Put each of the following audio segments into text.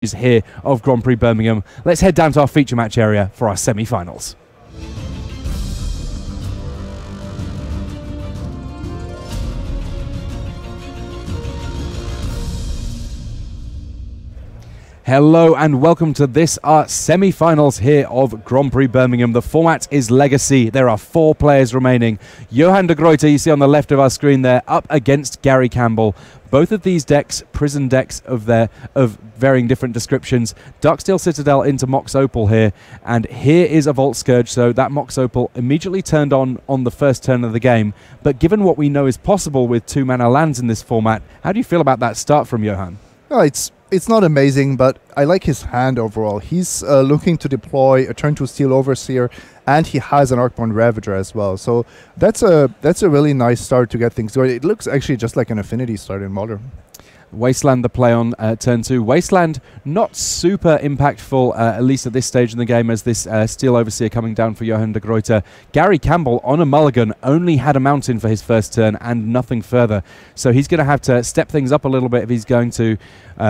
here of Grand Prix Birmingham. Let's head down to our feature match area for our semi-finals. Hello and welcome to this, our semi-finals here of Grand Prix Birmingham. The format is Legacy. There are 4 players remaining. Johan de Gruyter, you see on the left of our screen there, up against Gary Campbell. Both of these decks, prison decks of varying different descriptions. Darksteel Citadel into Mox Opal here, and here is a Vault Scourge, so that Mox Opal immediately turned on the first turn of the game. But given what we know is possible with 2-mana lands in this format, how do you feel about that start from Johan? Oh, it's not amazing, but I like his hand overall. He's looking to deploy a turn 2 Steel Overseer, and he has an Arcborn Ravager as well. So that's a really nice start to get things going. It looks actually just like an Affinity start in Modern. Wasteland the play on turn 2. Wasteland not super impactful, at least at this stage in the game, as this Steel Overseer coming down for Johan de Gruyter. Gary Campbell on a mulligan only had a mountain for his first turn and nothing further. So he's going to have to step things up a little bit if he's going to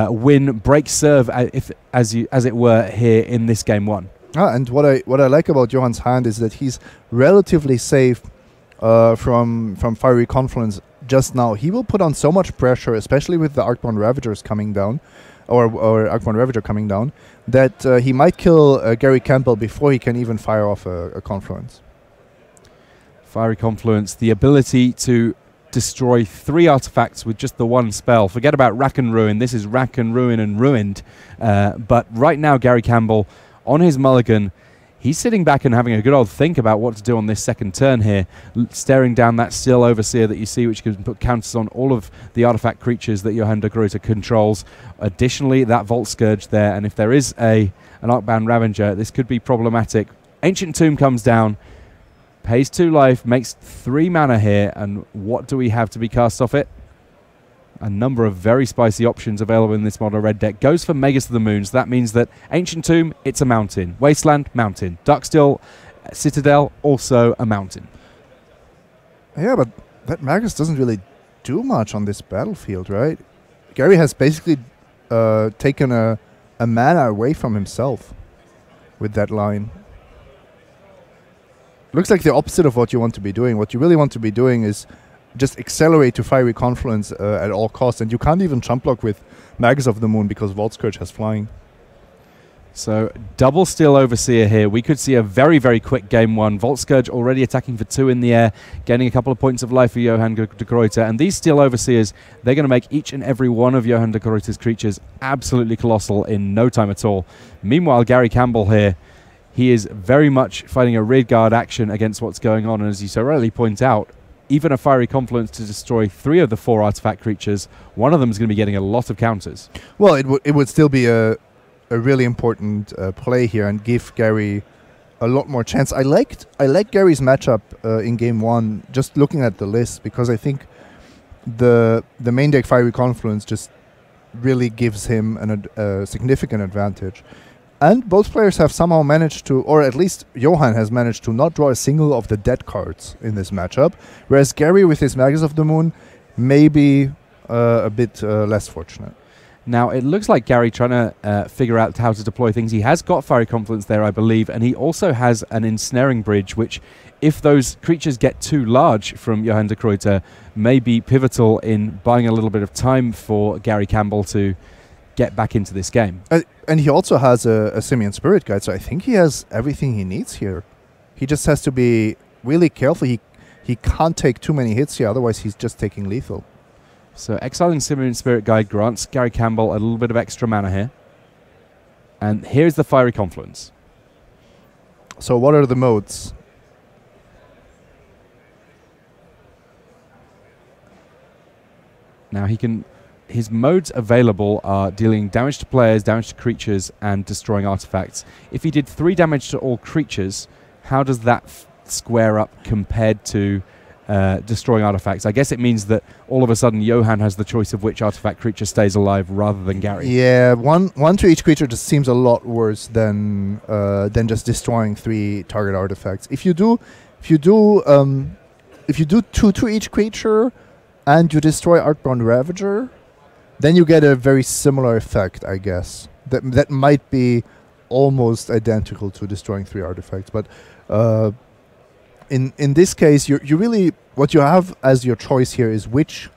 win, break serve, as it were, here in this game 1. And what I like about Johan's hand is that he's relatively safe from Fiery Confluence. Just now, he will put on so much pressure, especially with the Arcborn Ravagers coming down, or Arcborn Ravager coming down, that he might kill Gary Campbell before he can even fire off a Confluence. Fiery Confluence, the ability to destroy 3 artifacts with just the 1 spell. Forget about Rack and Ruin. This is Rack and Ruin and Ruined. But right now, Gary Campbell on his mulligan, he's sitting back and having a good old think about what to do on this second turn here, staring down that Steel Overseer that you see, which can put counters on all of the artifact creatures that Johan de Gruyter controls. Additionally, that Vault Scourge there, and if there is an Arcbound Ravager, this could be problematic. Ancient Tomb comes down, pays 2 life, makes 3 mana here, and what do we have to be cast off it? A number of very spicy options available in this model red deck. Goes for Magus of the Moon, so that means that Ancient Tomb, it's a mountain. Wasteland, mountain. Darksteel Citadel, also a mountain. Yeah, but that Magus doesn't really do much on this battlefield, right? Gary has basically taken a mana away from himself with that line. Looks like the opposite of what you want to be doing. What you really want to be doing is just accelerate to Fiery Confluence at all costs, and you can't even jump block with Magus of the Moon because Vault Scourge has flying. So double Steel Overseer here. We could see a very, very quick game 1. Vault Scourge already attacking for 2 in the air, gaining a couple of points of life for Johan de Gruyter. And these Steel Overseers, they're going to make each and every one of Johan de Gruyter's creatures absolutely colossal in no time at all. Meanwhile, Gary Campbell here, he is very much fighting a rearguard action against what's going on. And as you so rightly point out, even a Fiery Confluence to destroy 3 of the 4 artifact creatures, one of them is going to be getting a lot of counters. Well, it would still be a really important play here and give Gary a lot more chance. I like Gary's matchup in game 1, just looking at the list, because I think the main deck Fiery Confluence just really gives him a significant advantage. And both players have somehow managed to, or at least Johan has managed to not draw a single of the dead cards in this matchup, whereas Gary with his Magus of the Moon may be a bit less fortunate. Now, it looks like Gary trying to figure out how to deploy things. He has got Fiery Confluence there, I believe, and he also has an Ensnaring Bridge, which, if those creatures get too large from Johan de Gruyter, may be pivotal in buying a little bit of time for Gary Campbell to get back into this game. And he also has a Simian Spirit Guide, so I think he has everything he needs here. He just has to be really careful. He can't take too many hits here, otherwise he's just taking lethal. So exiling Simian Spirit Guide grants Gary Campbell a little bit of extra mana here. And here's the Fiery Confluence. So what are the modes? Now his modes available are dealing damage to players, damage to creatures, and destroying artifacts. If he did 3 damage to all creatures, how does that square up compared to destroying artifacts? I guess it means that all of a sudden Johan has the choice of which artifact creature stays alive rather than Gary. Yeah, one to each creature just seems a lot worse than just destroying 3 target artifacts. If you do 2 to each creature and you destroy Arcbound Ravager, then you get a very similar effect, I guess. that might be almost identical to destroying 3 artifacts. But in this case, you really, what you have as your choice here is which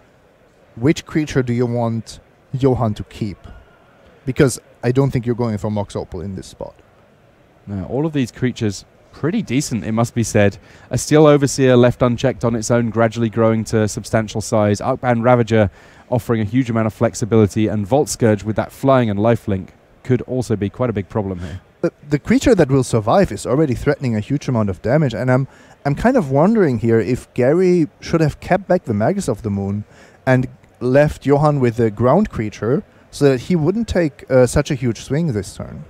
creature do you want Johan to keep? Because I don't think you're going for Mox Opal in this spot. Now, all of these creatures pretty decent, it must be said. A Steel Overseer left unchecked on its own, gradually growing to substantial size. Arcbound Ravager offering a huge amount of flexibility, and Vault Scourge with that flying and lifelink could also be quite a big problem here. The creature that will survive is already threatening a huge amount of damage, and I'm kind of wondering here if Gary should have kept back the Magus of the Moon and left Johan with a ground creature so that he wouldn't take such a huge swing this turn.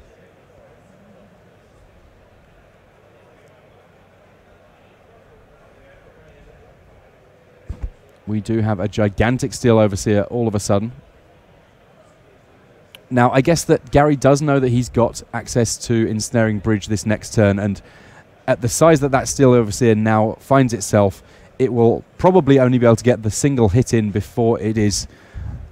We do have a gigantic Steel Overseer all of a sudden. Now, I guess that Gary does know that he's got access to Ensnaring Bridge this next turn, and at the size that Steel Overseer now finds itself, it will probably only be able to get the single hit in before it is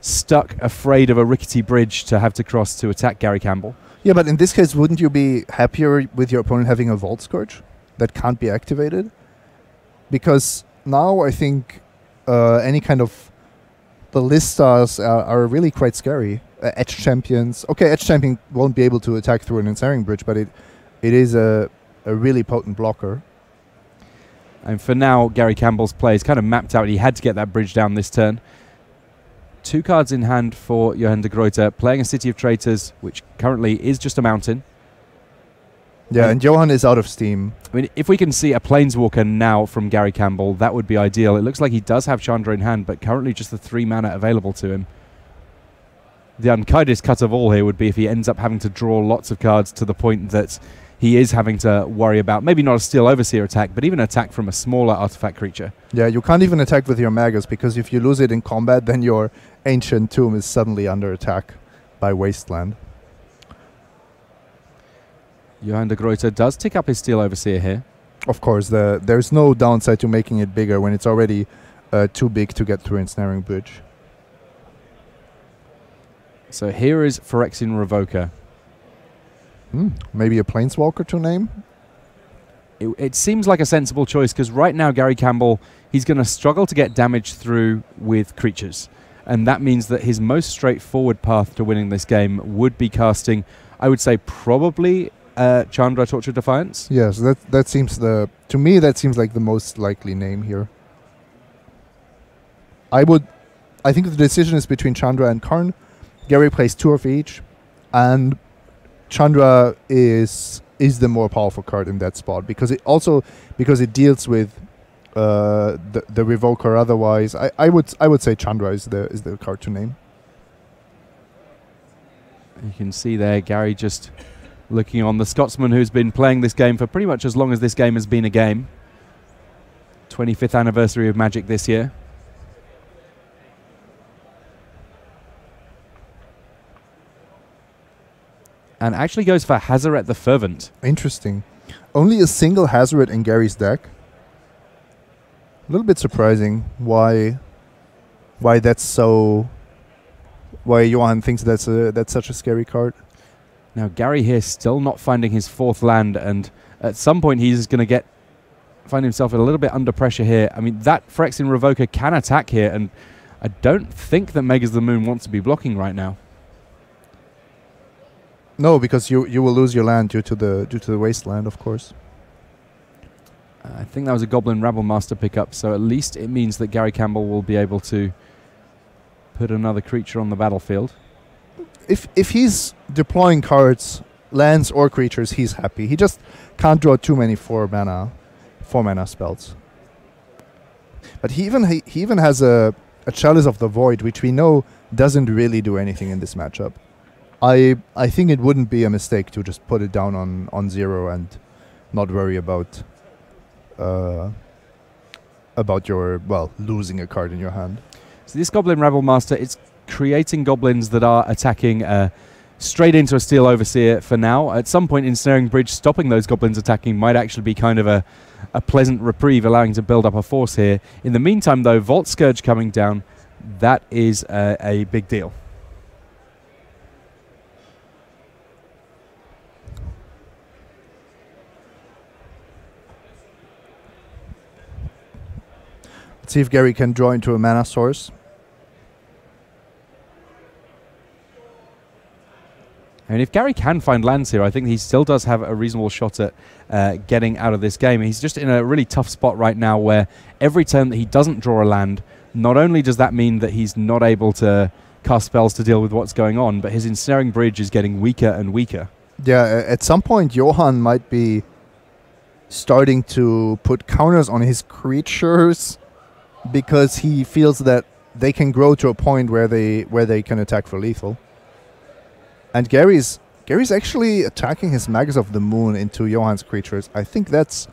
stuck, afraid of a rickety bridge to have to cross to attack Gary Campbell. Yeah, but in this case, wouldn't you be happier with your opponent having a Vault Scourge that can't be activated? Because now I think any kind of ballistas are really quite scary. Edge Champions. Okay, Edge Champion won't be able to attack through an Ensnaring Bridge, but it is a really potent blocker. And for now, Gary Campbell's play is kind of mapped out. He had to get that bridge down this turn. 2 cards in hand for Johan de Gruyter, playing a City of Traitors, which currently is just a mountain. Yeah, and Johan is out of steam. I mean, if we can see a Planeswalker now from Gary Campbell, that would be ideal. It looks like he does have Chandra in hand, but currently just the 3 mana available to him. The unkindest cut of all here would be if he ends up having to draw lots of cards to the point that he is having to worry about maybe not a Steel Overseer attack, but even an attack from a smaller artifact creature. Yeah, you can't even attack with your Magus, because if you lose it in combat, then your Ancient Tomb is suddenly under attack by Wasteland. Johan de Gruyter does tick up his Steel Overseer here. Of course, there's no downside to making it bigger when it's already too big to get through Ensnaring Bridge. So here is Phyrexian Revoker. Maybe a Planeswalker to name? It seems like a sensible choice, because right now Gary Campbell, he's going to struggle to get damage through with creatures. And that means that his most straightforward path to winning this game would be casting, I would say, probably Chandra, Torch of Defiance. Yes, that seems to me that seems like the most likely name here. I think the decision is between Chandra and Karn. Gary plays 2 of each, and Chandra is the more powerful card in that spot, because it deals with the Revoker. Otherwise, I would say Chandra is the card to name. You can see there Gary just looking on the Scotsman who's been playing this game for pretty much as long as this game has been a game. 25th anniversary of Magic this year. And actually goes for Hazaret the Fervent. Interesting. Only a single Hazaret in Gary's deck. A little bit surprising why that's so... Why Johan thinks that's such a scary card. Now Gary here still not finding his 4th land, and at some point he's going to find himself a little bit under pressure here. I mean, that Phyrexian Revoker can attack here, and I don't think that Megas the Moon wants to be blocking right now. No, because you will lose your land due to the Wasteland, of course. I think that was a Goblin Rabble Master pickup, so at least it means that Gary Campbell will be able to put another creature on the battlefield. If he's deploying cards, lands or creatures, he's happy. He just can't draw too many 4 mana spells. But he even has a Chalice of the Void, which we know doesn't really do anything in this matchup. I think it wouldn't be a mistake to just put it down on 0 and not worry about your losing a card in your hand. So this Goblin Rabble Master, it's creating goblins that are attacking straight into a Steel Overseer for now. At some point, Ensnaring Bridge stopping those goblins attacking might actually be kind of a pleasant reprieve, allowing to build up a force here. In the meantime, though, Vault Scourge coming down, that is a big deal. Let's see if Gary can draw into a mana source. And if Gary can find lands here, I think he still does have a reasonable shot at getting out of this game. He's just in a really tough spot right now where every turn that he doesn't draw a land, not only does that mean that he's not able to cast spells to deal with what's going on, but his Ensnaring Bridge is getting weaker and weaker. Yeah, at some point, Johan might be starting to put counters on his creatures because he feels that they can grow to a point where they can attack for lethal. And Gary's actually attacking his Magus of the Moon into Johan's creatures. I think that's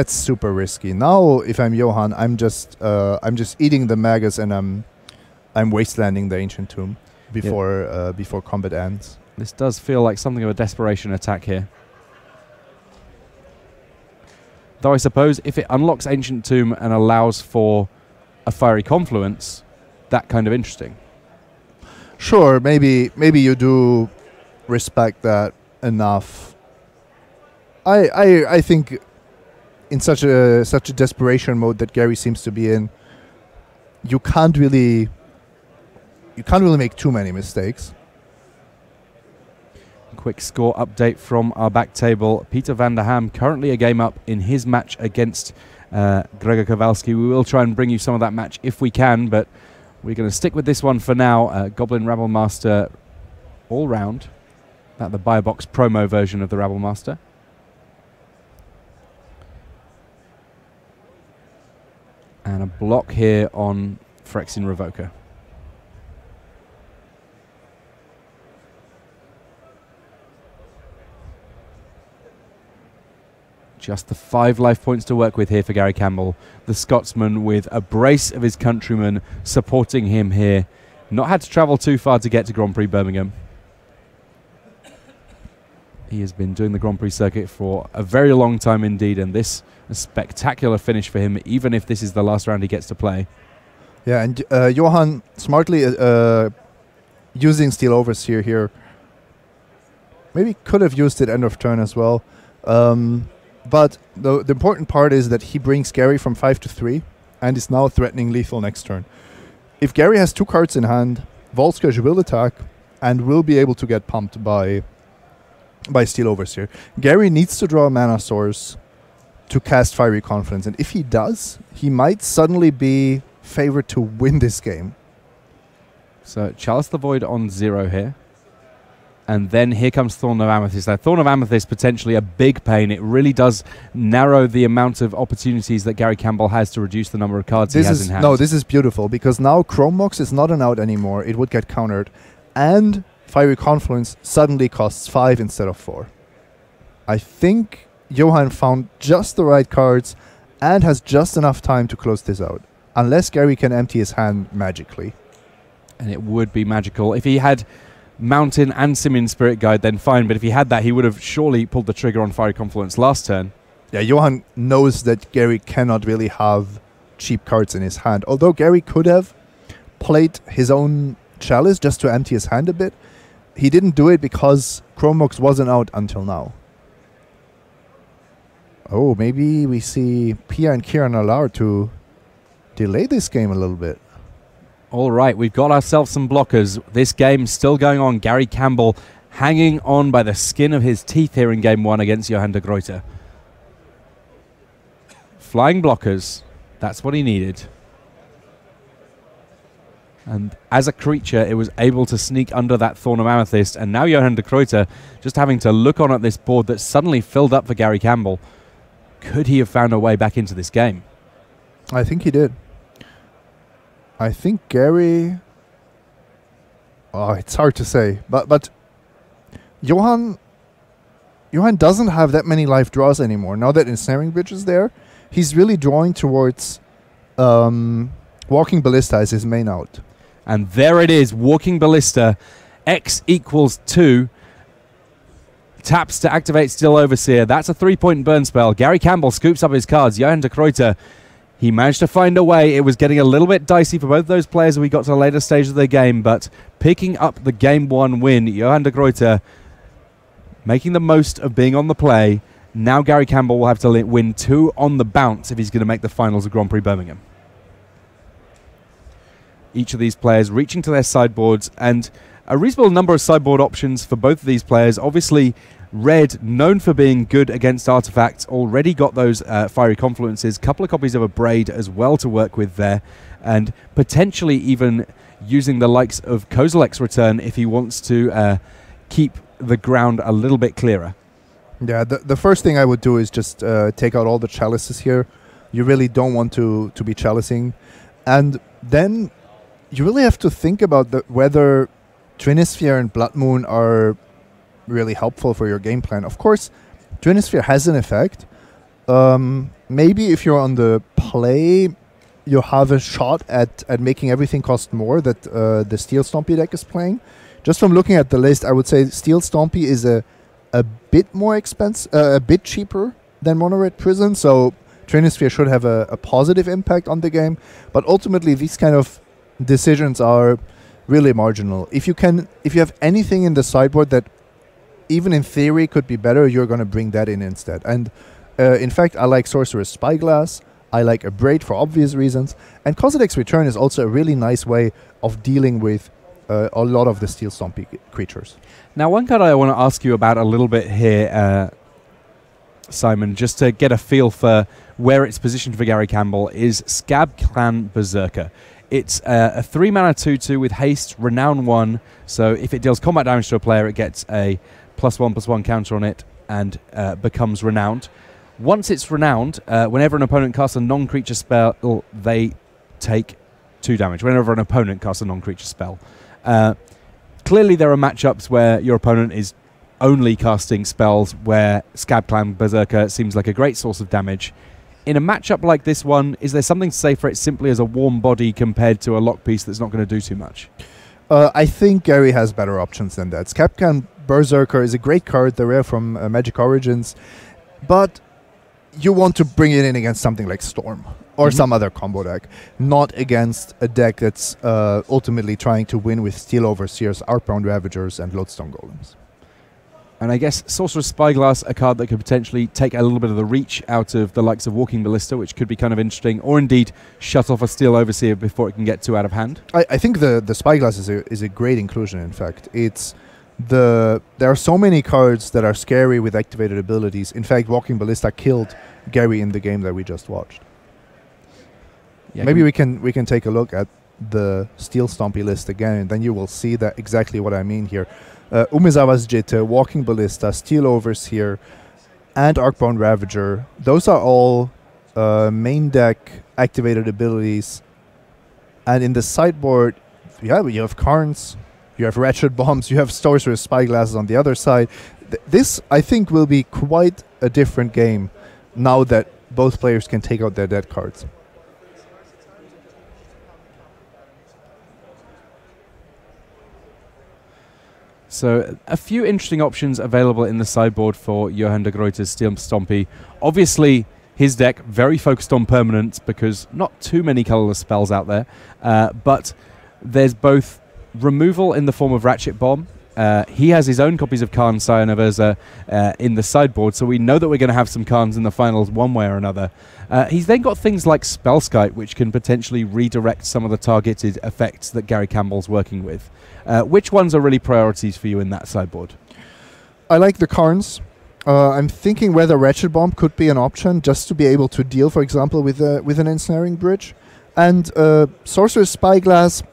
super risky. Now, if I'm Johan, I'm just eating the Magus and I'm wastelanding the Ancient Tomb before combat ends. This does feel like something of a desperation attack here. Though I suppose if it unlocks Ancient Tomb and allows for a Fiery Confluence, that kind of interesting. Sure, maybe you do respect that enough. I think in such a desperation mode that Gary seems to be in, you can't really make too many mistakes. Quick score update from our back table. Peter van der Ham currently a game up in his match against Gregor Kowalski. We will try and bring you some of that match if we can, but we're going to stick with this one for now. Goblin Rabble Master all round. That the buy box promo version of the Rabble Master. And a block here on Phyrexian Revoker. Just the 5 life points to work with here for Gary Campbell, the Scotsman, with a brace of his countrymen supporting him here. Not had to travel too far to get to Grand Prix Birmingham. He has been doing the Grand Prix circuit for a very long time indeed, and this a spectacular finish for him, even if this is the last round he gets to play. Yeah, and Johan smartly using Steel Overseer here. Maybe could have used it end of turn as well. But the important part is that he brings Gary from 5 to 3 and is now threatening lethal next turn. If Gary has 2 cards in hand, Volskirch will attack and will be able to get pumped by Steel Overseer. Gary needs to draw a mana source to cast Fiery Confluence, and if he does, he might suddenly be favored to win this game. So Chalice the Void on 0 here. And then here comes Thorn of Amethyst. Now, Thorn of Amethyst potentially a big pain. It really does narrow the amount of opportunities that Gary Campbell has to reduce the number of cards he has in hand. No, this is beautiful, because now Chrome Mox is not an out anymore. It would get countered. And Fiery Confluence suddenly costs 5 instead of 4. I think Johan found just the right cards and has just enough time to close this out. Unless Gary can empty his hand magically. And it would be magical. If he had Mountain and Simian Spirit Guide, then fine, but if he had that, he would have surely pulled the trigger on Fiery Confluence last turn. Yeah, Johan knows that Gary cannot really have cheap cards in his hand, although Gary could have played his own Chalice just to empty his hand a bit. He didn't do it because Chrome Mox wasn't out until now. Oh, maybe we see Pia and Kieran allowed to delay this game a little bit. All right, we've got ourselves some blockers. This game's still going on. Gary Campbell hanging on by the skin of his teeth here in Game 1 against Johan de Gruyter. Flying blockers, that's what he needed. And as a creature, it was able to sneak under that Thorn of Amethyst. And now Johan de Gruyter just having to look on at this board that's suddenly filled up for Gary Campbell. Could he have found a way back into this game? I think he did. I think Gary... Oh, it's hard to say. But Johan doesn't have that many life draws anymore. Now that Ensnaring Bridge is there, he's really drawing towards Walking Ballista as his main out. And there it is, Walking Ballista. X equals 2. Taps to activate Steel Overseer. That's a 3-point burn spell. Gary Campbell scoops up his cards. Johan de Gruyter, he managed to find a way. It was getting a little bit dicey for both those players as we got to the later stage of the game, but picking up the Game 1 win, Johan de Gruyter making the most of being on the play. Now Gary Campbell will have to win 2 on the bounce if he's going to make the finals of Grand Prix Birmingham. Each of these players reaching to their sideboards, and a reasonable number of sideboard options for both of these players. Obviously, Red, known for being good against artifacts, already got those Fiery Confluences, couple of copies of a Braid as well to work with there, and potentially even using the likes of Kozilek's return if he wants to keep the ground a little bit clearer. Yeah, the first thing I would do is just take out all the chalices here. You really don't want to be chalicing. And then you really have to think about whether Trinisphere and Blood Moon are really helpful for your game plan. Of course, Trinisphere has an effect. Maybe if you're on the play, you have a shot at making everything cost more that the Steel Stompy deck is playing. Just from looking at the list, I would say Steel Stompy is a bit more expensive, a bit cheaper than Mono Red Prison, so Trinisphere should have a positive impact on the game. But ultimately, these kind of decisions are really marginal. If you have anything in the sideboard that even in theory could be better, you're going to bring that in instead. And in fact, I like Sorcerer's Spyglass. I like a Braid for obvious reasons. And Kozilek's Return is also a really nice way of dealing with a lot of the Steel Stompy creatures. Now, one card I want to ask you about a little bit here, Simon, just to get a feel for where it's positioned for Gary Campbell, is Scab Clan Berserker. It's a 3-mana 2/2 with haste, renown 1. So if it deals combat damage to a player, it gets a +1/+1 counter on it and becomes renowned. Once it's renowned, whenever an opponent casts a non-creature spell, they take 2 damage. Whenever an opponent casts a non-creature spell. Clearly, there are matchups where your opponent is only casting spells where Scab Clan Berserker seems like a great source of damage. In a matchup like this one, is there something to say for it simply as a warm body compared to a lock piece that's not going to do too much? I think Gary has better options than that. Scab Clan Berserker is a great card, the rare from Magic Origins, but you want to bring it in against something like Storm or some other combo deck, not against a deck that's ultimately trying to win with Steel Overseers, Arcbound Ravagers, and Lodestone Golems. And I guess Sorcerer's Spyglass, a card that could potentially take a little bit of the reach out of the likes of Walking Ballista, which could be kind of interesting, or indeed shut off a Steel Overseer before it can get too out of hand. I think the Spyglass is a great inclusion, in fact. There are so many cards that are scary with activated abilities. In fact, Walking Ballista killed Gary in the game that we just watched. Yeah, maybe we can take a look at the Steel Stompy list again, and then you will see that exactly what I mean here. Umezawa's Jitte, Walking Ballista, Steel Overseer, and Arcbound Ravager. Those are all main deck activated abilities. And in the sideboard, yeah, you have Karns, you have Ratchet Bombs, you have Sorcerer's Spyglasses on the other side. This, I think, will be quite a different game now that both players can take out their dead cards. So a few interesting options available in the sideboard for Johan de Gruyter's Steel Stompy. Obviously, his deck very focused on permanents because not too many colorless spells out there. But there's both removal in the form of Ratchet Bomb. He has his own copies of Karn Scion in the sideboard, so we know that we're going to have some Karns in the finals one way or another. He's then got things like Spellskite, which can potentially redirect some of the targeted effects that Gary Campbell's working with. Which ones are really priorities for you in that sideboard? I like the Karns. I'm thinking whether Ratchet Bomb could be an option just to be able to deal, for example, with an Ensnaring Bridge. And Sorcerer's Spyglass,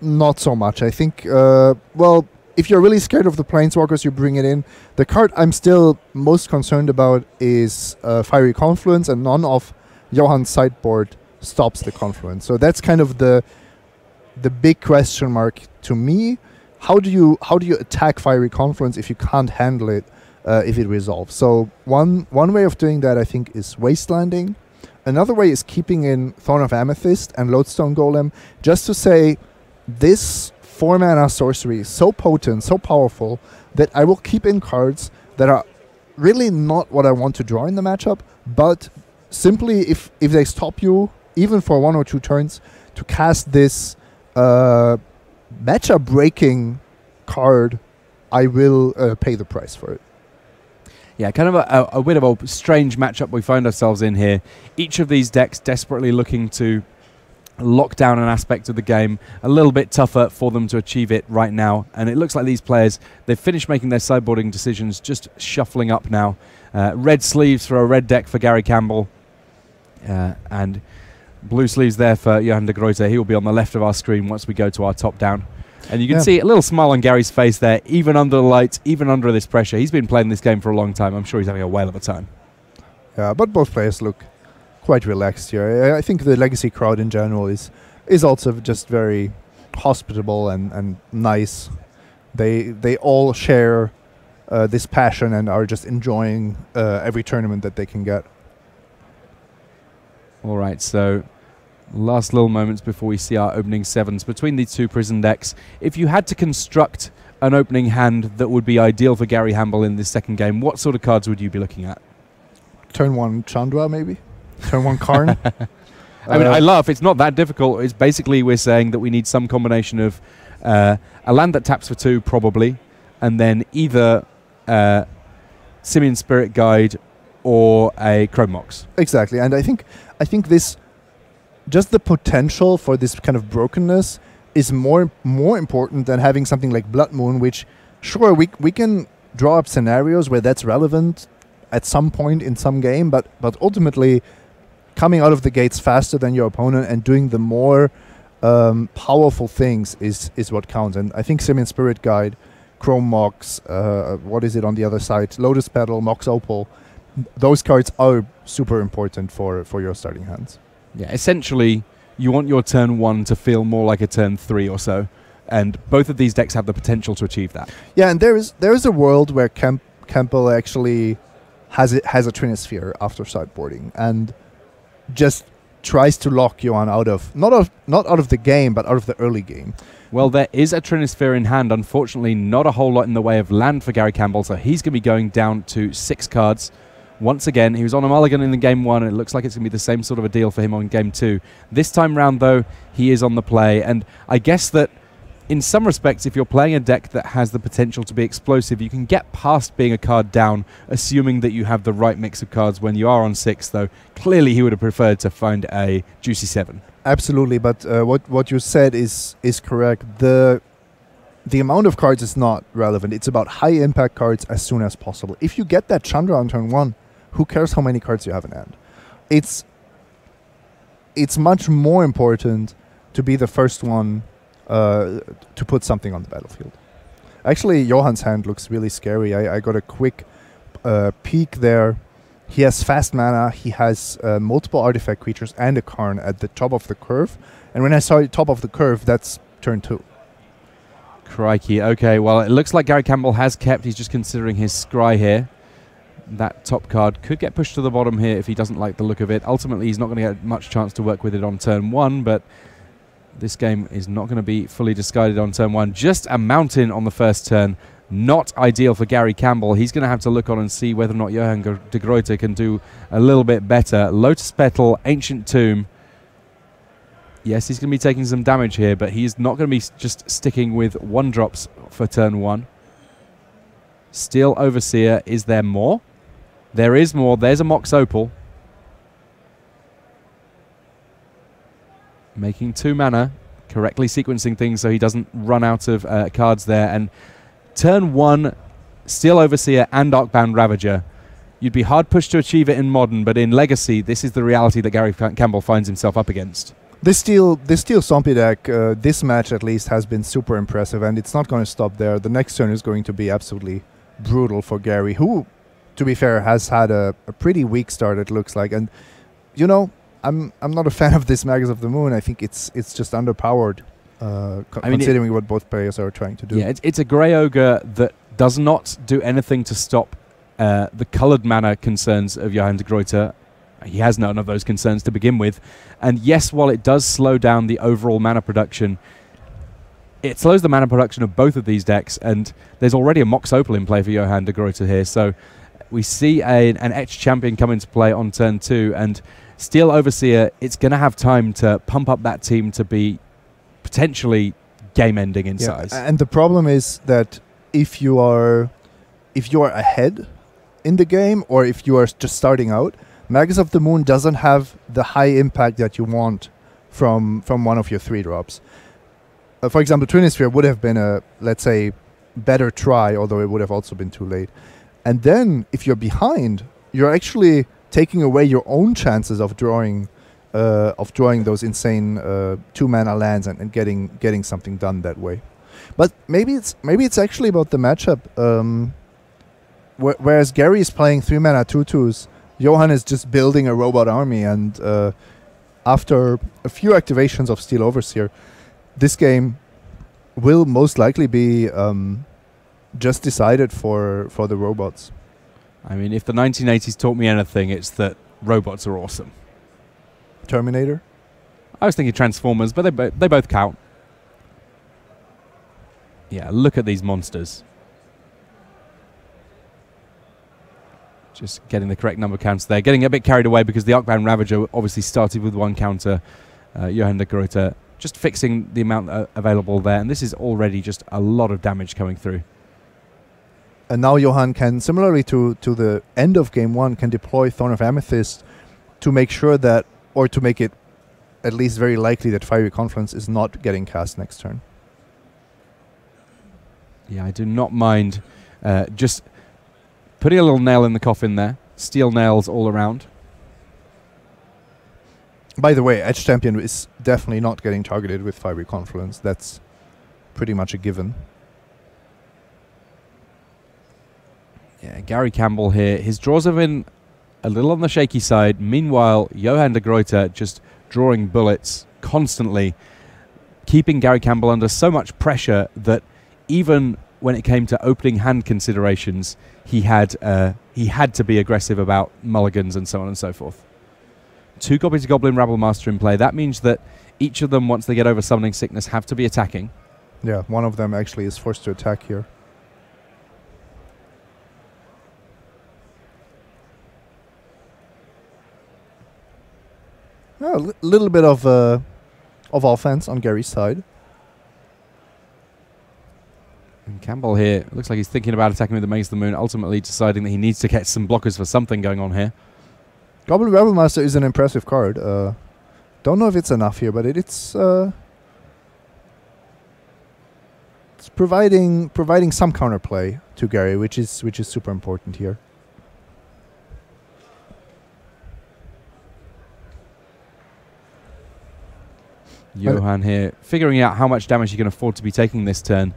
not so much. I think, well, if you're really scared of the Planeswalkers, you bring it in. The card I'm still most concerned about is Fiery Confluence, and none of Johan's sideboard stops the Confluence. So that's kind of the big question mark to me. How do you attack Fiery Confluence if you can't handle it if it resolves? So one way of doing that, I think, is Wastelanding. Another way is keeping in Thorn of Amethyst and Lodestone Golem, just to say this 4-mana sorcery is so potent, so powerful, that I will keep in cards that are really not what I want to draw in the matchup, but simply if they stop you, even for 1 or 2 turns, to cast this matchup-breaking card, I will pay the price for it. Yeah, kind of a bit of a strange matchup we find ourselves in here. Each of these decks desperately looking to lock down an aspect of the game, a little bit tougher for them to achieve it right now. And it looks like these players, they've finished making their sideboarding decisions, just shuffling up now. Red sleeves for a red deck for Gary Campbell, and blue sleeves there for Johan de Gruyter. He will be on the left of our screen once we go to our top down. And you can see a little smile on Gary's face there, even under the lights, even under this pressure. He's been playing this game for a long time. I'm sure he's having a whale of a time. Yeah, but both players look quite relaxed here. I think the Legacy crowd in general is also just very hospitable and nice. They all share this passion and are just enjoying every tournament that they can get. All right, so last little moments before we see our opening sevens between these two prison decks. If you had to construct an opening hand that would be ideal for Gary Campbell in this second game, what sort of cards would you be looking at? Turn 1 Chandra, maybe? Turn 1 Karn? I mean, I laugh. It's not that difficult. It's basically we're saying that we need some combination of a land that taps for 2, probably, and then either Simian Spirit Guide or a Chrome Mox. Exactly, and I think this, just the potential for this kind of brokenness is more important than having something like Blood Moon, which, sure, we can draw up scenarios where that's relevant at some point in some game, but ultimately coming out of the gates faster than your opponent and doing the more powerful things is what counts. And I think Simian Spirit Guide, Chrome Mox, what is it on the other side? Lotus Petal, Mox Opal. Those cards are super important for your starting hands. Yeah, essentially, you want your turn 1 to feel more like a turn 3 or so, and both of these decks have the potential to achieve that. Yeah, and there is a world where Campbell actually has a Trinisphere after sideboarding and just tries to lock Johan out of not out of the game, but out of the early game. Well, there is a Trinisphere in hand. Unfortunately, not a whole lot in the way of land for Gary Campbell, so he's going to be going down to 6 cards. Once again, he was on a mulligan in the game 1, and it looks like it's going to be the same sort of a deal for him on game 2. This time round, though, he is on the play, and I guess that in some respects, if you're playing a deck that has the potential to be explosive, you can get past being a card down, assuming that you have the right mix of cards when you are on 6, though clearly he would have preferred to find a juicy 7. Absolutely, but what you said is correct. The amount of cards is not relevant. It's about high impact cards as soon as possible. If you get that Chandra on turn 1, who cares how many cards you have in hand? It's much more important to be the first one to put something on the battlefield. Actually, Johan's hand looks really scary. I got a quick peek there. He has fast mana, he has multiple artifact creatures and a Karn at the top of the curve. And when I saw top of the curve, that's turn 2. Crikey. Okay, well, it looks like Gary Campbell has kept. He's just considering his scry here. That top card could get pushed to the bottom here if he doesn't like the look of it. Ultimately, he's not going to get much chance to work with it on turn 1, but this game is not going to be fully discarded on turn 1. Just a mountain on the first turn. Not ideal for Gary Campbell. He's going to have to look on and see whether or not Johan de Gruyter can do a little bit better. Lotus Petal, Ancient Tomb. Yes, he's going to be taking some damage here, but he's not going to be just sticking with 1-drops for turn 1. Steel Overseer. Is there more? There is more. There's a Mox Opal. Making 2 mana. Correctly sequencing things so he doesn't run out of cards there. And turn 1, Steel Overseer and Arcbound Ravager. You'd be hard pushed to achieve it in Modern, but in Legacy, this is the reality that Gary Campbell finds himself up against. This Steel Zombie deck, this match at least, has been super impressive, and it's not going to stop there. The next turn is going to be absolutely brutal for Gary, who, to be fair, has had a pretty weak start, it looks like. And, you know, I'm not a fan of this Magus of the Moon. I think it's just underpowered, considering what both players are trying to do. Yeah, it's a Grey Ogre that does not do anything to stop the coloured mana concerns of Johan de Gruyter. He has none of those concerns to begin with. And yes, while it does slow down the overall mana production, it slows the mana production of both of these decks, and there's already a Mox Opal in play for Johan de Gruyter here. So we see an Etched Champion come into play on turn 2, and Steel Overseer, it's going to have time to pump up that team to be potentially game-ending in size. And the problem is that if you are ahead in the game or if you are just starting out, Magus of the Moon doesn't have the high impact that you want from one of your 3-drops. For example, Twinisphere would have been a, let's say, better try, although it would have also been too late. And then, if you're behind, you're actually taking away your own chances of drawing those insane 2-mana lands and getting something done that way. But maybe it's actually about the matchup. Whereas Gary is playing 3-mana 2/2s, Johan is just building a robot army, and after a few activations of Steel Overseer, this game will most likely be just decided for the robots. I mean, if the 1980s taught me anything, it's that robots are awesome. Terminator? I was thinking Transformers, but they both count. Yeah, look at these monsters. Just getting the correct number of counters there. Getting a bit carried away because the Arcbound Ravager obviously started with 1 counter. Johan de Groote just fixing the amount available there. And this is already just a lot of damage coming through. And now Johan can, similarly to the end of game 1, can deploy Thorn of Amethyst to make sure that, or to make it at least very likely that Fiery Confluence is not getting cast next turn. Yeah, I do not mind just putting a little nail in the coffin there. Steel nails all around. By the way, Edge Champion is definitely not getting targeted with Fiery Confluence. That's pretty much a given. Yeah, Gary Campbell here. His draws have been a little on the shaky side. Meanwhile, Johan de Groote just drawing bullets constantly, keeping Gary Campbell under so much pressure that even when it came to opening hand considerations, he had to be aggressive about mulligans and so on and so forth. 2 Goblin to Goblin Rabble Master in play. That means that each of them, once they get over Summoning Sickness, have to be attacking. Yeah, one of them actually is forced to attack here. A little bit of offense on Gary's side. And Campbell here looks like he's thinking about attacking with the Maze of the Moon, ultimately deciding that he needs to get some blockers for something going on here. Goblin Rebel Master is an impressive card. Don't know if it's enough here, but it's providing some counterplay to Gary, which is super important here. Johan here figuring out how much damage he can afford to be taking this turn.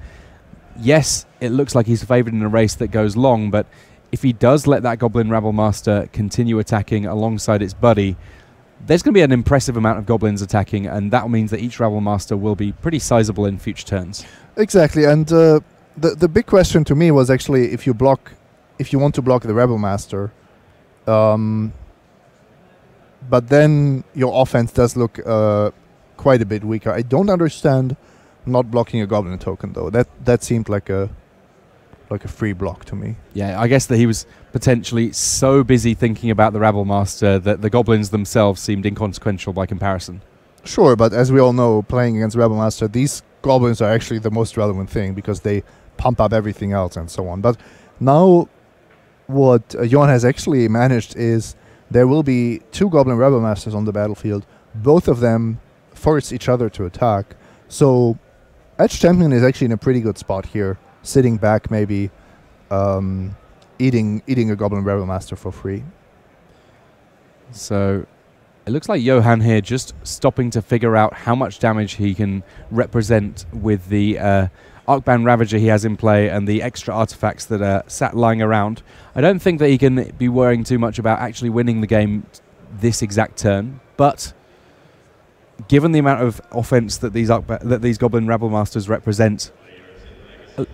Yes, it looks like he's favoured in a race that goes long, but if he does let that Goblin Rabble Master continue attacking alongside its buddy, there's going to be an impressive amount of goblins attacking, and that means that each Rabble Master will be pretty sizable in future turns. Exactly, and the big question to me was actually if you want to block the Rebel Master, but then your offense does look quite a bit weaker. I don't understand not blocking a Goblin token though. That seemed like a free block to me. Yeah, I guess that he was potentially so busy thinking about the Rabble Master that the Goblins themselves seemed inconsequential by comparison. Sure, but as we all know, playing against Rebel Master, these Goblins are actually the most relevant thing because they pump up everything else and so on. But now what Johan has actually managed is there will be 2 Goblin Rebel Masters on the battlefield. Both of them force each other to attack. So Edge Champion is actually in a pretty good spot here, sitting back maybe, eating a Goblin Rebel Master for free. So it looks like Johan here just stopping to figure out how much damage he can represent with the Arcbound Ravager he has in play and the extra artifacts that are sat lying around. I don't think that he can be worrying too much about actually winning the game this exact turn, but given the amount of offense that these Goblin Rabble Masters represent,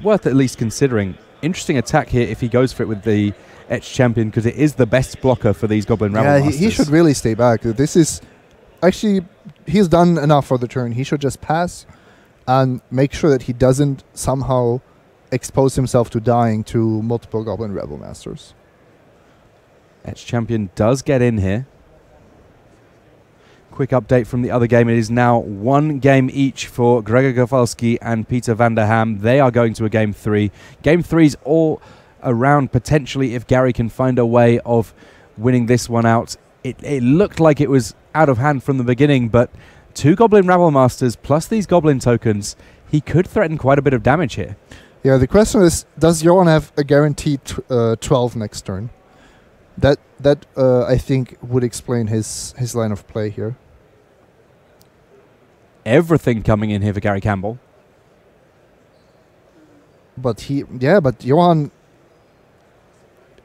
worth at least considering. Interesting attack here if he goes for it with the Etched Champion, because it is the best blocker for these Goblin Rabble Masters. He should really stay back. This is actually, he's done enough for the turn. He should just pass and make sure that he doesn't somehow expose himself to dying to multiple Goblin Rebel Masters. Etched Champion does get in here. Quick update from the other game. It is now 1 game each for Gregor Gawalski and Peter van der Ham. They are going to a game 3. Game 3's all around potentially if Gary can find a way of winning this one out. It looked like it was out of hand from the beginning, but 2 Goblin Rabble Masters plus these Goblin tokens, he could threaten quite a bit of damage here. Yeah, the question is, does Johan have a guaranteed 12 next turn? That I think would explain his line of play here. Everything coming in here for Gary Campbell. But Johan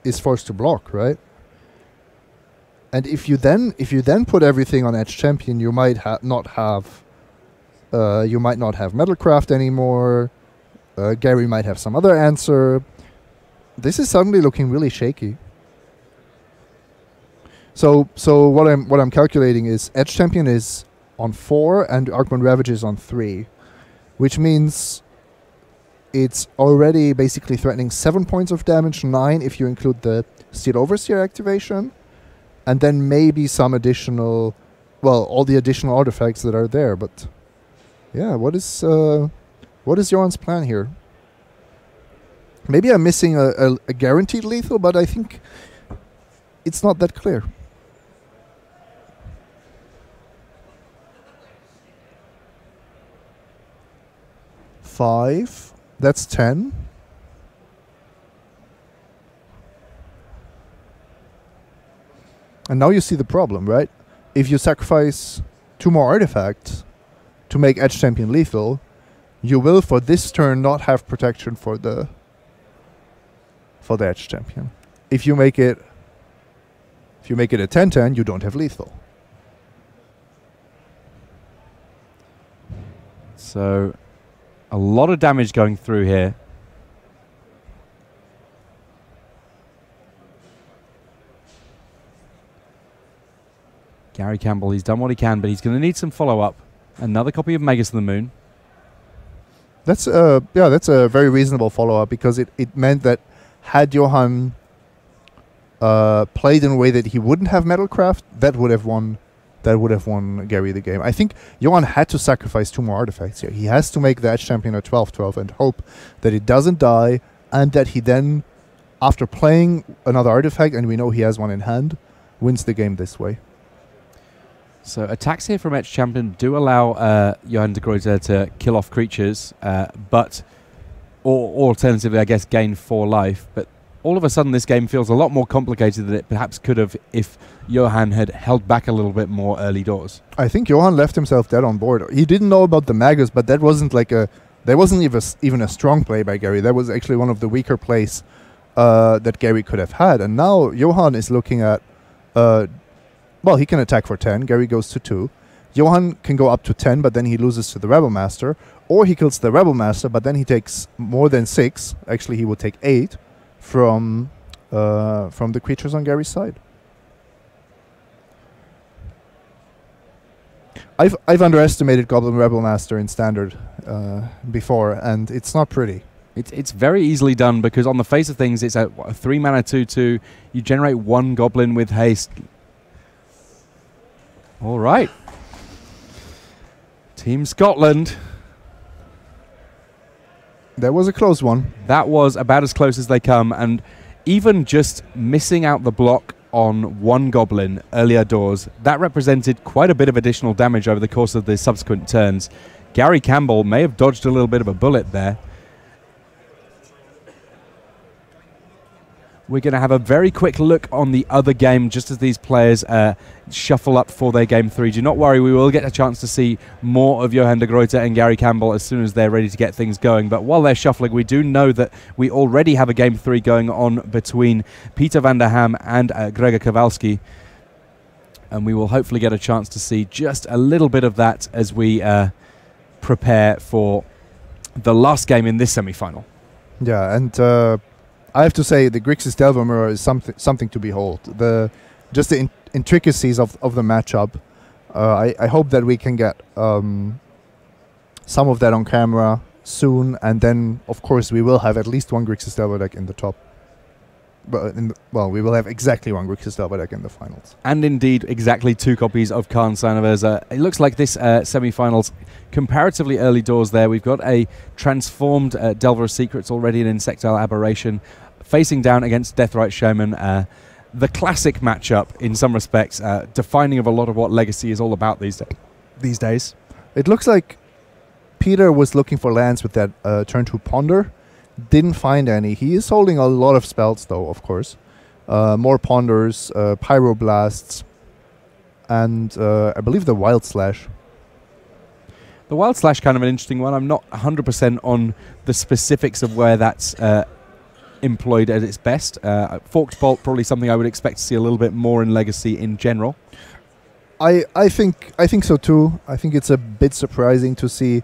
is forced to block, right? And if you then put everything on Edge Champion, you might not have Metalcraft anymore. Gary might have some other answer. This is suddenly looking really shaky. So what I'm calculating is Edge Champion is on 4 and Arcbone Ravage is on 3, which means it's already basically threatening 7 points of damage, 9 if you include the Steel Overseer activation, and then maybe some additional, well, all the additional artifacts that are there. But yeah, what is Johan's plan here? Maybe I'm missing a guaranteed lethal, but I think it's not that clear. Five. That's 10. And now you see the problem, right? If you sacrifice 2 more artifacts to make Edge Champion lethal, you will for this turn not have protection for the Edge Champion. If you make it a 10-10, you don't have lethal. So a lot of damage going through here. Gary Campbell, he's done what he can, but he's going to need some follow-up. Another copy of Magus of the Moon. That's a very reasonable follow-up, because it meant that had Johan played in a way that he wouldn't have Metalcraft, that would have won Gary the game. I think Johan had to sacrifice 2 more artifacts here. He has to make the Edge Champion a 12-12 and hope that it doesn't die, and that he then, after playing another artifact, and we know he has one in hand, wins the game this way. So attacks here from Edge Champion do allow Johan de Gruyter to kill off creatures, but or alternatively, I guess, gain 4 life. But all of a sudden, this game feels a lot more complicated than it perhaps could have if Johan had held back a little bit more early doors. I think Johan left himself dead on board. He didn't know about the Magus, but that wasn't there wasn't even a strong play by Gary. That was actually one of the weaker plays that Gary could have had. And now Johan is looking at, well, he can attack for 10. Gary goes to 2. Johan can go up to 10, but then he loses to the Rebel Master. Or he kills the Rebel Master, but then he takes more than 6. Actually, he would take 8 from the creatures on Gary's side. I've underestimated Goblin Rebel Master in Standard before, and it's not pretty. It's very easily done, because on the face of things, it's a 3-mana 2/2. You generate 1 Goblin with haste. All right. Team Scotland. That was a close one. That was about as close as they come, and even just missing out the block on 1 Goblin earlier doors, that represented quite a bit of additional damage over the course of the subsequent turns. Gary Campbell may have dodged a little bit of a bullet there. We're going to have a very quick look on the other game just as these players shuffle up for their game 3. Do not worry, we will get a chance to see more of Johan de Gruyter and Gary Campbell as soon as they're ready to get things going. But while they're shuffling, we do know that we already have a game 3 going on between Peter van der Ham and Gregor Kowalski. And we will hopefully get a chance to see just a little bit of that as we prepare for the last game in this semi-final. Yeah, and I have to say the Grixis Delver Mirror is something to behold. Just the intricacies of the matchup. I hope that we can get some of that on camera soon, and then of course we will have at least 1 Grixis Delver deck in the top. Well, we will have exactly 1 Grixis Delver deck in the finals. And indeed, exactly 2 copies of Karn Sanaversa. It looks like this semi-finals, comparatively early doors there. We've got a transformed Delver of Secrets already, an Insectile Aberration. facing down against Deathrite Shaman. The classic matchup in some respects, defining of a lot of what Legacy is all about these days. It looks like Peter was looking for lands with that turn 2 Ponder. Didn't find any. He is holding a lot of spells, though, of course. More Ponders, Pyroblasts, and I believe the Wild Slash. The Wild Slash, kind of an interesting one. I'm not 100% on the specifics of where that's employed at its best. Forked Bolt, probably something I would expect to see a little bit more in Legacy in general. I think so too. I think it's a bit surprising to see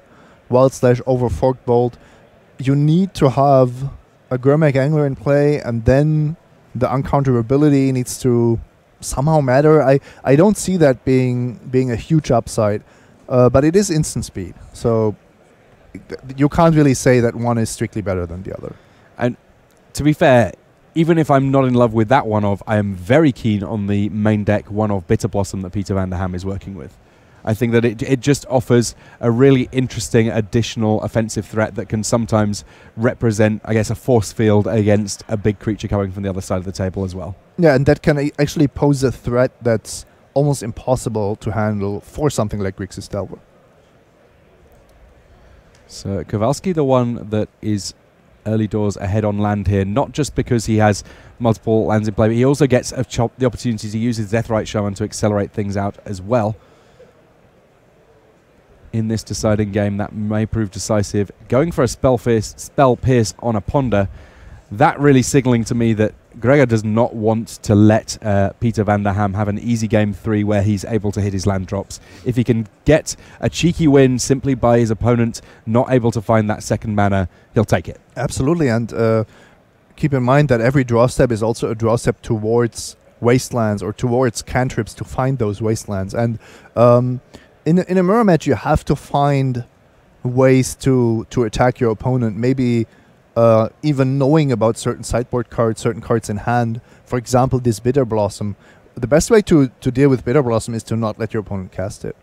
Wild Slash over Forked Bolt. You need to have a Gurmag Angler in play, and then the uncounterability needs to somehow matter. I don't see that being a huge upside, but it is instant speed, so you can't really say that one is strictly better than the other. And to be fair, even if I'm not in love with that one of, I am very keen on the main deck one of Bitter Blossom that Peter van der Ham is working with. I think that it just offers a really interesting additional offensive threat that can sometimes represent, I guess, a force field against a big creature coming from the other side of the table as well. Yeah, and that can actually pose a threat that's almost impossible to handle for something like Grixis Delver. So Kowalski, the one that is early doors ahead on land here, not just because he has multiple lands in play, but he also gets the opportunity to use his Deathrite Shaman to accelerate things out as well. In this deciding game, that may prove decisive. Going for a Spell Pierce on a Ponder, that really signaling to me that Gregor does not want to let Peter van der Ham have an easy game 3 where he's able to hit his land drops. If he can get a cheeky win simply by his opponent not able to find that second mana, he'll take it. Absolutely, and keep in mind that every draw step is also a draw step towards wastelands or towards cantrips to find those wastelands. And in a mirror match, you have to find ways to attack your opponent. Maybe even knowing about certain sideboard cards, certain cards in hand. For example, this Bitter Blossom. The best way to deal with Bitter Blossom is to not let your opponent cast it.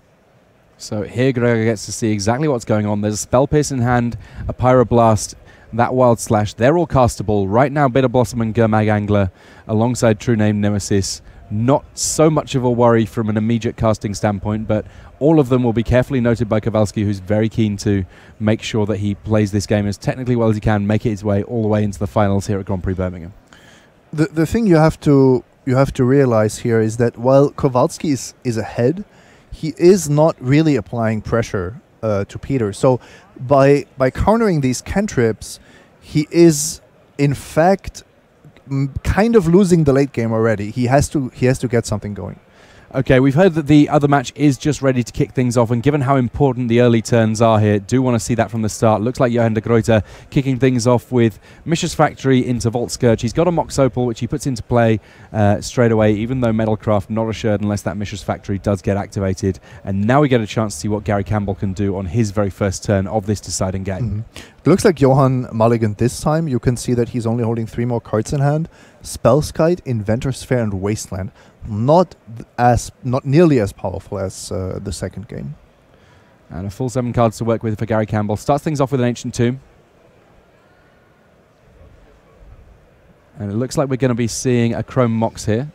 So here Gregor gets to see exactly what's going on. There's a Spell Pierce in hand, a Pyroblast, that Wild Slash. They're all castable. Right now, Bitter Blossom and Gurmag Angler alongside True Name Nemesis. Not so much of a worry from an immediate casting standpoint, but all of them will be carefully noted by Kowalski, who's very keen to make sure that he plays this game as technically well as he can, make it his way all the way into the finals here at Grand Prix Birmingham. The thing you have to realize here is that while Kowalski is ahead, he is not really applying pressure to Peter. So by countering these cantrips, he is in fact kind of losing the late game already. He has to get something going. Okay, we've heard that the other match is just ready to kick things off, and given how important the early turns are here, do want to see that from the start. Looks like Johan de Gruyter kicking things off with Mishra's Factory into Vault Scourge. He's got a Mox Opal, which he puts into play straight away, even though Metalcraft not assured unless that Mishra's Factory does get activated. And now we get a chance to see what Gary Campbell can do on his very first turn of this deciding game. It looks like Johan mulliganed this time. You can see that he's only holding 3 more cards in hand. Spellskite, Inventor Sphere, and Wasteland. Not nearly as powerful as the second game. And a full 7 cards to work with for Gary Campbell. Starts things off with an Ancient Tomb. And it looks like we're going to be seeing a Chrome Mox here.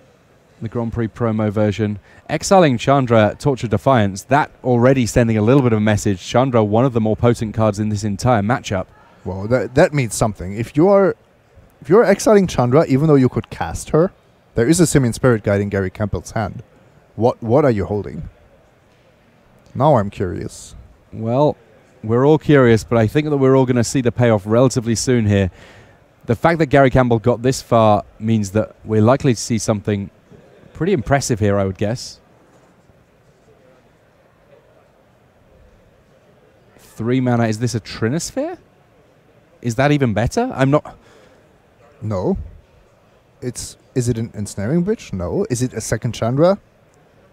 The Grand Prix promo version. Exiling Chandra, Torture Defiance. That already sending a little bit of a message. Chandra, one of the more potent cards in this entire matchup. Well, that means something. If you're exiling Chandra, even though you could cast her, there is a Simian Spirit Guide in Gary Campbell's hand. What are you holding? Now I'm curious. Well, we're all curious, but I think that we're all going to see the payoff relatively soon here. The fact that Gary Campbell got this far means that we're likely to see something pretty impressive here, I would guess. 3 mana. Is this a Trinosphere? Is that even better? I'm not... No. Is it an Ensnaring Bridge? No. Is it a second Chandra?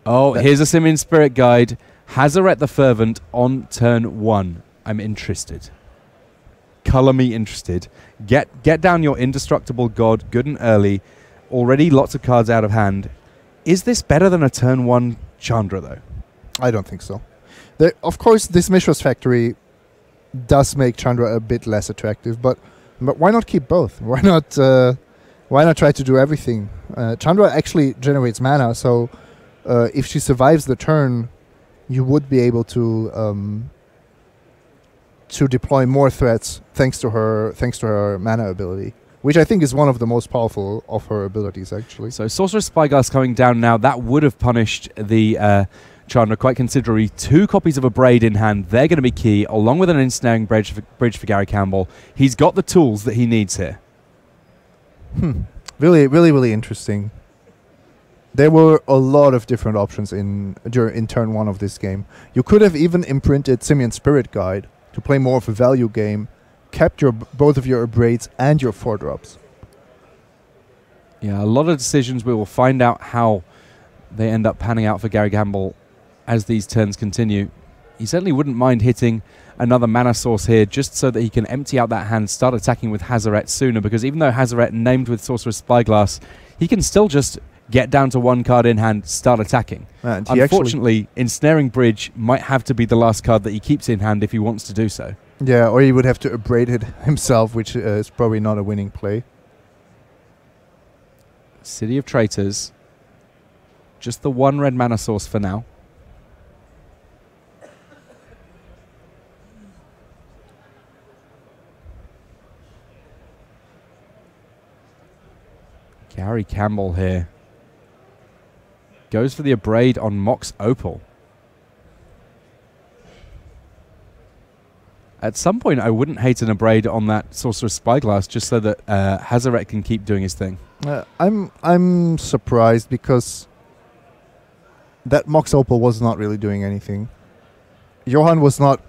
Oh, here's a Simian Spirit Guide. Hazaret the Fervent on turn 1. I'm interested. Color me interested. Get down your Indestructible God good and early. Already lots of cards out of hand. Is this better than a turn 1 Chandra, though? I don't think so. Of course, this Mishra's Factory does make Chandra a bit less attractive, but why not keep both? Why not Why not try to do everything? Chandra actually generates mana, so if she survives the turn, you would be able to deploy more threats thanks to her mana ability, which I think is one of the most powerful of her abilities, actually. So Sorcerer's Spyglass coming down now. That would have punished the Chandra quite considerably. 2 copies of a Braid in hand. They're going to be key, along with an ensnaring bridge for Gary Campbell. He's got the tools that he needs here. Really, really, really interesting. There were a lot of different options in turn 1 of this game. You could have even imprinted Simian Spirit Guide to play more of a value game, kept both of your braids and your 4-drops. Yeah, a lot of decisions. We will find out how they end up panning out for Gary Campbell as these turns continue. He certainly wouldn't mind hitting another mana source here just so that he can empty out that hand, start attacking with Hazaret sooner, because even though Hazaret named with Sorcerer's Spyglass, he can still just get down to 1 card in hand, start attacking. Unfortunately, Ensnaring Bridge might have to be the last card that he keeps in hand if he wants to do so. Yeah, or he would have to abrade it himself, which is probably not a winning play. City of Traitors. Just the 1 red mana source for now. Gary Campbell here goes for the Abrade on Mox Opal. At some point, I wouldn't hate an Abrade on that Sorcerer's Spyglass just so that Hazaret can keep doing his thing. I'm surprised because that Mox Opal was not really doing anything. Johan was not...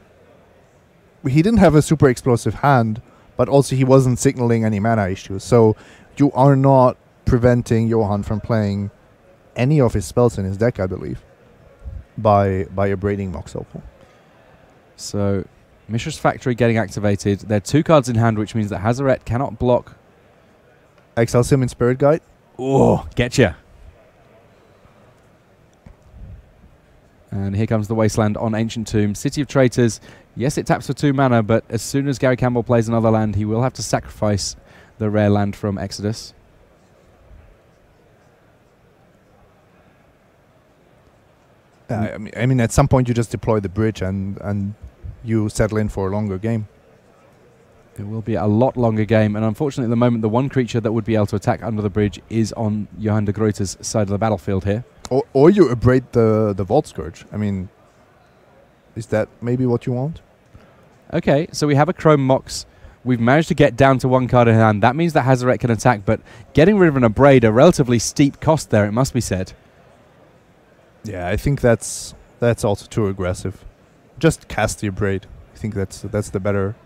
He didn't have a super explosive hand, but also he wasn't signaling any mana issues. So you are not preventing Johan from playing any of his spells in his deck, I believe, by abrading Mox Opal. So Mishra's Factory getting activated. There are 2 cards in hand, which means that Hazaret cannot block. Exile Simian Spirit Guide. Oh, getcha. And here comes the Wasteland on Ancient Tomb. City of Traitors. Yes, it taps for 2 mana, but as soon as Gary Campbell plays another land, he will have to sacrifice the rare land from Exodus. I mean, at some point you just deploy the bridge and you settle in for a longer game. It will be a lot longer game, and unfortunately at the moment the one creature that would be able to attack under the bridge is on Johan de Gruyter's side of the battlefield here. Or you abrade the Vault Scourge. I mean, is that maybe what you want? Okay, so we have a Chrome Mox. We've managed to get down to 1 card in hand. That means that Hazaret can attack, but getting rid of an Abrade, a relatively steep cost there, it must be said. Yeah, I think that's also too aggressive. Just cast the Abrade. I think that's the better.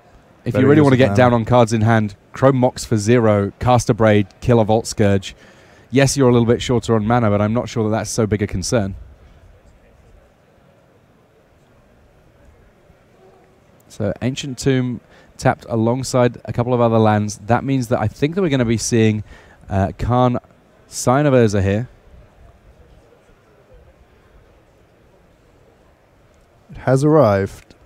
If you really want to get down on cards in hand, Chrome Mox for 0, cast Abrade, kill a Vault Scourge. Yes, you're a little bit shorter on mana, but I'm not sure that that's so big a concern. So Ancient Tomb tapped alongside a couple of other lands. That means that I think that we're going to be seeing Khan Sign of Urza here. It has arrived.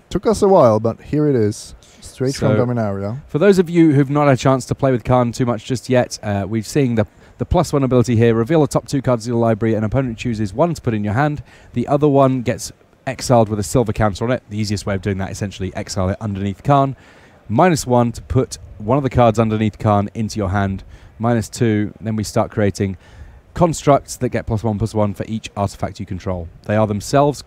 Took us a while, but here it is. Straight from Dominaria. For those of you who've not had a chance to play with Khan too much just yet, we've seen the +1 ability here. Reveal the top 2 cards of your library. An opponent chooses 1 to put in your hand. The other one gets exiled with a silver counter on it. The easiest way of doing that, essentially, exile it underneath Khan. -1 to put one of the cards underneath Khan into your hand. -2, then we start creating constructs that get +1/+1 for each artifact you control. They are themselves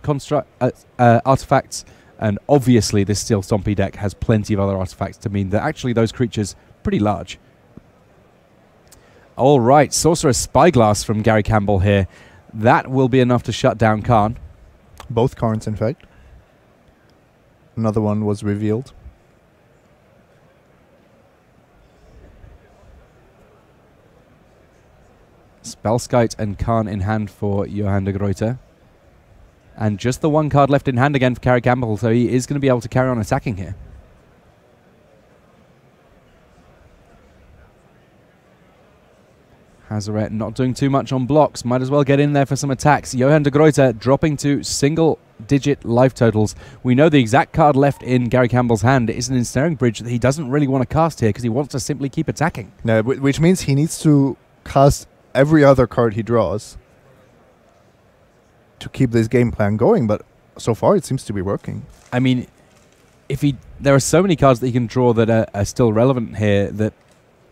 artifacts, and obviously this Steel Stompy deck has plenty of other artifacts to mean that actually those creatures are pretty large. All right, Sorcerer's Spyglass from Gary Campbell here. That will be enough to shut down Khan. Both cards, in fact. Another one was revealed. Spellskite and Khan in hand for Johan de Gruyter. And just the 1 card left in hand again for Gary Campbell, so he is going to be able to carry on attacking here. Hazard not doing too much on blocks. Might as well get in there for some attacks. Johan de Gruyter dropping to single-digit life totals. We know the exact card left in Gary Campbell's hand is an ensnaring bridge that he doesn't really want to cast here because he wants to simply keep attacking. Yeah, which means he needs to cast every other card he draws to keep this game plan going, but so far it seems to be working. I mean, there are so many cards that he can draw that are still relevant here,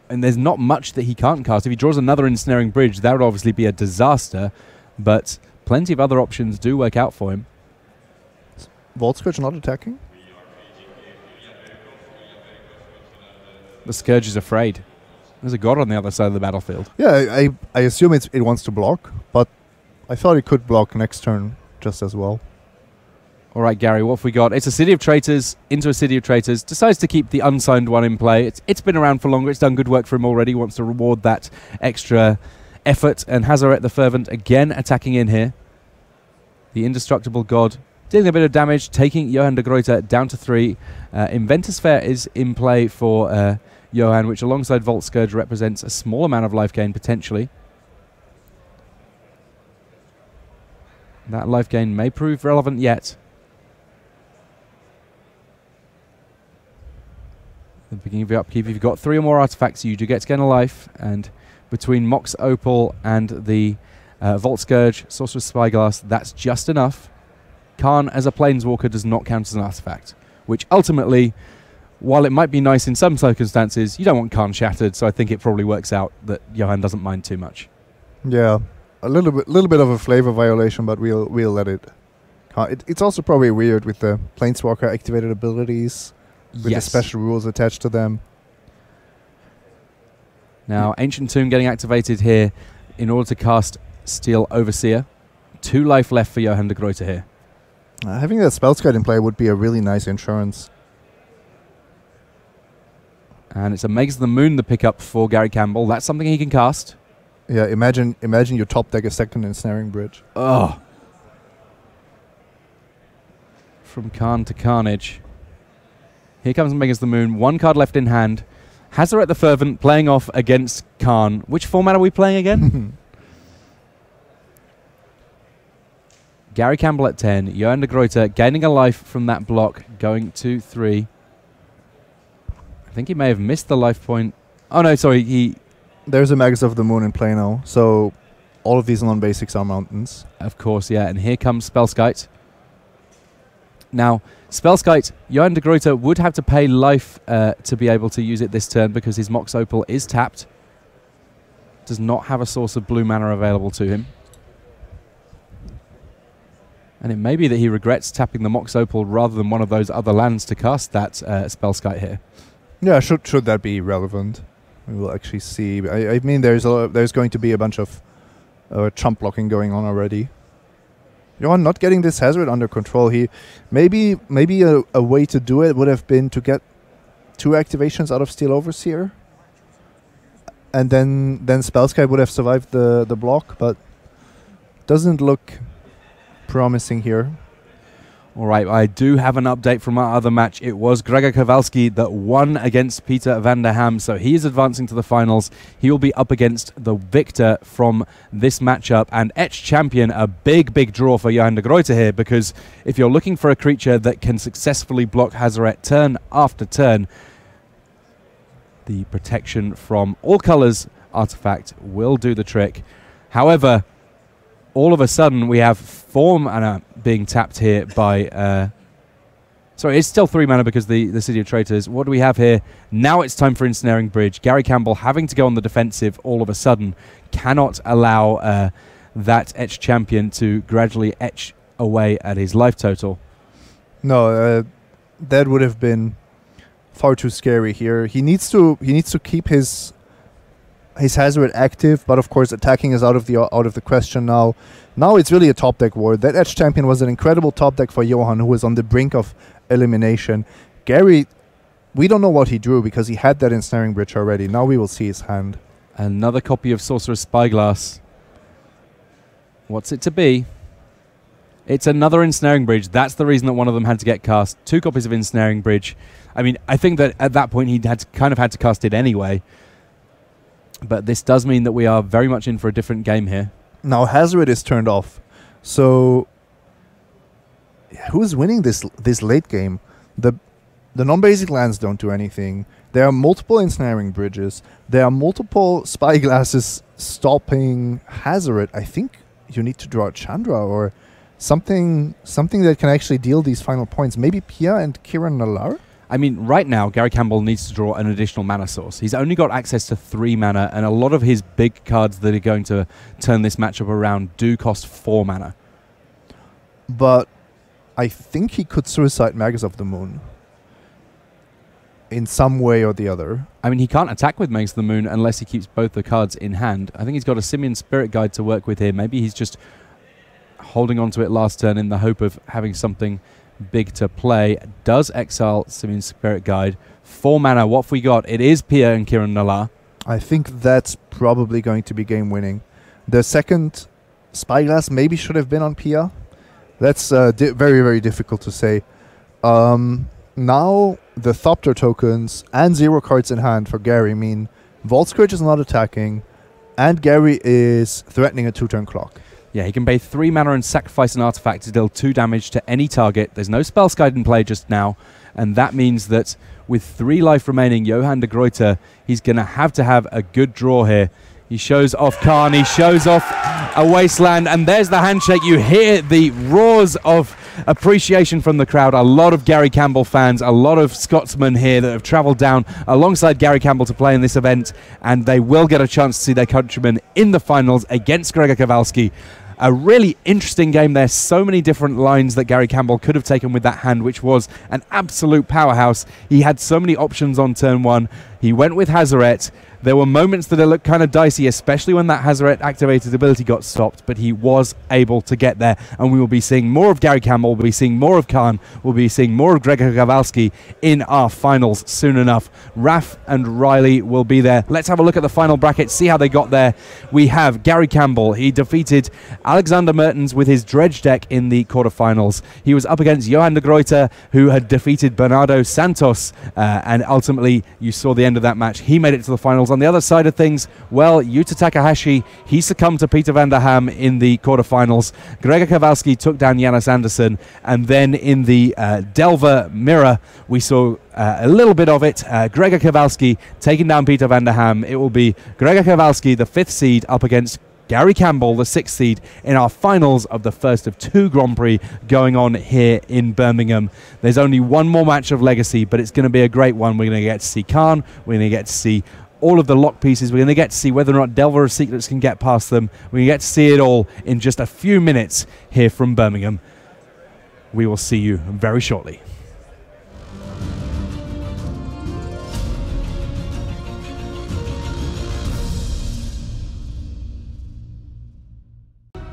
and there's not much that he can't cast. If he draws another ensnaring bridge, that would obviously be a disaster, but plenty of other options do work out for him. Vault Scourge not attacking? The Scourge is afraid. There's a god on the other side of the battlefield. Yeah, I assume it wants to block, but I thought it could block next turn just as well. All right, Gary, what have we got? It's a City of Traitors into a City of Traitors. Decides to keep the unsigned one in play. It's been around for longer. It's done good work for him already. Wants to reward that extra effort. And Hazaret the Fervent again attacking in here. The Indestructible God dealing a bit of damage, taking Johan de Gruyter down to 3. Inventor Sphere is in play for Johan, which alongside Vault Scourge represents a small amount of life gain potentially. That life gain may prove relevant yet. The beginning of your upkeep, if you've got 3 or more artifacts, you do get to gain a life, and between Mox Opal and the Vault Scourge, Sorcerer's Spyglass, that's just enough. Khan as a Planeswalker does not count as an artifact, which ultimately, while it might be nice in some circumstances, you don't want Khan shattered, so I think it probably works out that Johan doesn't mind too much. Yeah, a little bit of a flavor violation, but we'll let it. It's also probably weird with the Planeswalker activated abilities, with the special rules attached to them. Now, Ancient Tomb getting activated here in order to cast Steel Overseer. 2 life left for Johan de Gruyter here. Having that Spellskite in play would be a really nice insurance. And it's a Mages of the Moon the pickup for Gary Campbell. That's something he can cast. Yeah, imagine you top deck a second ensnaring bridge. Oh. From Khan to Carnage. Here comes Mages of the Moon. 1 card left in hand. Hazaret the Fervent playing off against Khan. Which format are we playing again? Gary Campbell at 10. Johan de Gruyter gaining a life from that block, going to 3. I think he may have missed the life point. Oh no, sorry. There's a Magus of the Moon in play now, so all of these non-basics are mountains. Of course, yeah. And here comes Spellskite. Now, Spellskite, Johan de Gruyter would have to pay life to be able to use it this turn because his Mox Opal is tapped. Does not have a source of blue mana available to him. And it may be that he regrets tapping the Mox Opal rather than one of those other lands to cast that Spellskite here. Yeah, should that be relevant? We will actually see. I mean, there's going to be a bunch of trump blocking going on already. Johan not getting this Hazard under control. He maybe a way to do it would have been to get 2 activations out of Steel Overseer, and then Spellskite would have survived the block, but doesn't look promising here. All right, I do have an update from our other match. It was Gregor Kowalski that won against Peter van der Ham, so he is advancing to the finals. He will be up against the victor from this matchup, and Etched Champion, a big draw for Johan de Gruyter here, because if you're looking for a creature that can successfully block Hazaret turn after turn, the protection from all colors artifact will do the trick. However, all of a sudden we have 4 mana being tapped here by... sorry, it's still 3 mana because the City of Traitors. What do we have here? Now it's time for Ensnaring Bridge. Gary Campbell having to go on the defensive all of a sudden cannot allow that Etched Champion to gradually etch away at his life total. No, that would have been far too scary here. He needs to keep his Hazaret active, but of course attacking is out of the question now. Now it's really a top deck war. That Etched Champion was an incredible top deck for Johan, who was on the brink of elimination. Gary, we don't know what he drew because he had that Ensnaring Bridge already. Now we will see his hand. Another copy of Sorcerer's Spyglass. What's it to be? It's another Ensnaring Bridge. That's the reason that one of them had to get cast. 2 copies of Ensnaring Bridge. I mean, I think that at that point he had to cast it anyway. But this does mean that we are very much in for a different game here. Now Hazard is turned off. So who's winning this late game? The non-basic lands don't do anything. There are multiple ensnaring bridges. There are multiple spyglasses stopping Hazard. I think you need to draw Chandra or something that can actually deal these final points. Maybe Pia and Kiran Nallar? I mean, right now, Gary Campbell needs to draw an additional mana source. He's only got access to 3 mana, and a lot of his big cards that are going to turn this matchup around do cost 4 mana. But I think he could suicide Magus of the Moon in some way or the other. I mean, he can't attack with Magus of the Moon unless he keeps both the cards in hand. I think he's got a Simian Spirit Guide to work with here. Maybe he's just holding on to it last turn in the hope of having something big to play. Does exile Simian Spirit Guide. 4 mana. What have we got? It is Pia and Kiran Nallar. I think that's probably going to be game winning. The second Spyglass maybe should have been on Pia. That's very, very difficult to say. Now the Thopter tokens and 0 cards in hand for Gary mean Vault Scourge is not attacking, and Gary is threatening a 2-turn clock. Yeah, he can pay 3 mana and sacrifice an artifact to deal 2 damage to any target. There's no Spell Guide in play just now, and that means that with 3 life remaining, Johan de Gruyter, he's going to have a good draw here. He shows off Khan, he shows off a Wasteland, and there's the handshake. You hear the roars of appreciation from the crowd. A lot of Gary Campbell fans, a lot of Scotsmen here that have travelled down alongside Gary Campbell to play in this event, and they will get a chance to see their countrymen in the finals against Gregor Kowalski. A really interesting game there. So many different lines that Gary Campbell could have taken with that hand, which was an absolute powerhouse. He had so many options on turn 1. He went with Hazaret. There were moments that it looked kind of dicey, especially when that Hazaret activated ability got stopped, but he was able to get there, and we will be seeing more of Gary Campbell, we'll be seeing more of Khan, we'll be seeing more of Gregor Kowalski in our finals soon enough. Raf and Riley will be there. Let's have a look at the final bracket, see how they got there. We have Gary Campbell. He defeated Alexander Mertens with his Dredge deck in the quarterfinals. He was up against Johan de Gruyter, who had defeated Bernardo Santos, and ultimately you saw the end of that match. He made it to the finals. On the other side of things, well, Yuta Takahashi, he succumbed to Peter van der Ham in the quarterfinals. Gregor Kowalski took down Janus Andersson, and then in the Delver Mirror, we saw a little bit of it. Gregor Kowalski taking down Peter van der Ham. It will be Gregor Kowalski, the 5th seed, up against Gary Campbell, the 6th seed, in our finals of the first of 2 Grand Prix going on here in Birmingham. There's only one more match of Legacy, but it's going to be a great one. We're going to get to see Khan. We're going to get to see all of the lock pieces. We're going to get to see whether or not Delver of Secrets can get past them. We're going to get to see it all in just a few minutes here from Birmingham. We will see you very shortly.